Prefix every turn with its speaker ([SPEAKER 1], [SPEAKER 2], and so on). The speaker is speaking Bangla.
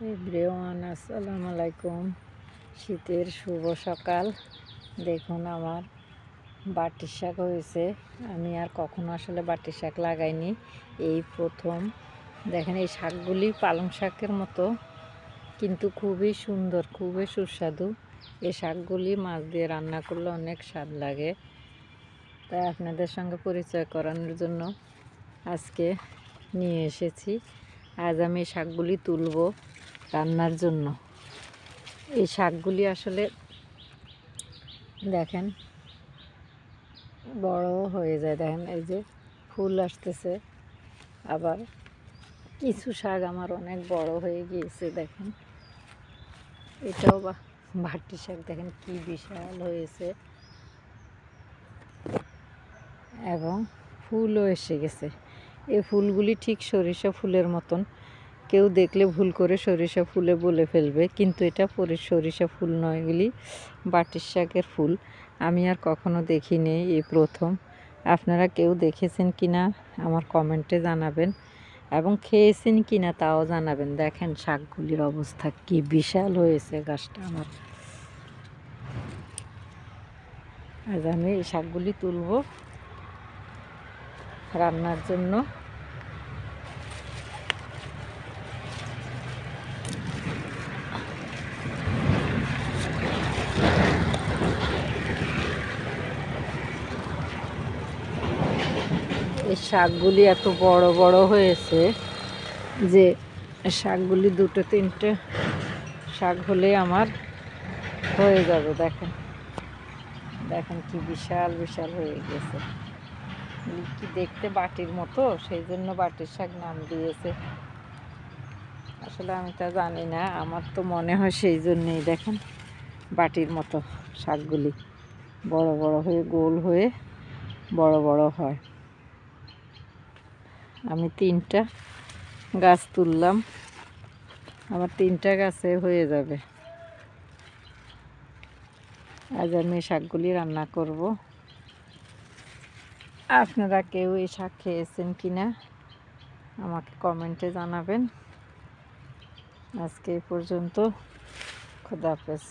[SPEAKER 1] এভরিওয়ান আসসালামু আলাইকুম। শীতের শুভ সকাল। দেখুন আমার বাটির শাক হয়েছে। আমি আর কখনো আসলে বাটির শাক লাগাইনি, এই প্রথম। দেখেন এই শাকগুলি পালং শাকের মতো, কিন্তু খুবই সুন্দর, খুবই সুস্বাদু। এই শাকগুলি মাছ দিয়ে রান্না করলে অনেক স্বাদ লাগে। তাই আপনাদের সঙ্গে পরিচয় করানোর জন্য আজকে নিয়ে এসেছি। আজ আমি এই শাকগুলি তুলব রান্নার জন্য। এই শাকগুলি আসলে দেখেন বড় হয়ে যায়, দেখেন এই যে ফুল আসতেছে। আবার কিছু শাক আমার অনেক বড় হয়ে গিয়েছে, দেখেন এটাও ভাটি শাক, দেখেন কি বিশাল হয়েছে এবং ফুলও এসে গেছে। এই ফুলগুলি ঠিক সরিষা ফুলের মতন, কেউ দেখলে ভুল করে সরিষা ফুলে বলে ফেলবে, কিন্তু এটা সরিষা ফুল নয়, এগুলি বাটির শাকের ফুল। আমি আর কখনো দেখিনি, এই প্রথম। আপনারা কেউ দেখেছেন কি না আমার কমেন্টে জানাবেন, এবং খেয়েছেন কি না তাও জানাবেন। দেখেন শাকগুলির অবস্থা কি বিশাল হয়েছে গাছটা আমার। আজ আমি এই শাকগুলি তুলব রান্নার জন্য। এই শাকগুলি এত বড় বড় হয়েছে যে শাকগুলি দুটো তিনটে শাক হলে আমার হয়ে যাবে। দেখেন দেখেন কি বিশাল বিশাল হয়ে গেছে। কি দেখতে বাটির মতো, সেই জন্য বাটির শাক নাম দিয়েছে। আসলে আমি তা জানি না, আমার তো মনে হয় সেই জন্যেই। দেখেন বাটির মতো শাকগুলি বড় বড় হয়ে গোল হয়ে বড় বড় হয়। আমি 3টা গাছ তুললাম, আমার 3টা গাছে হয়ে যাবে। আজ আমি এই শাকগুলি রান্না করব। আপনারা কেউ এই শাক খেয়েছেন কি না আমাকে কমেন্টে জানাবেন। আজকে এই পর্যন্ত। খোদা হাফেজ।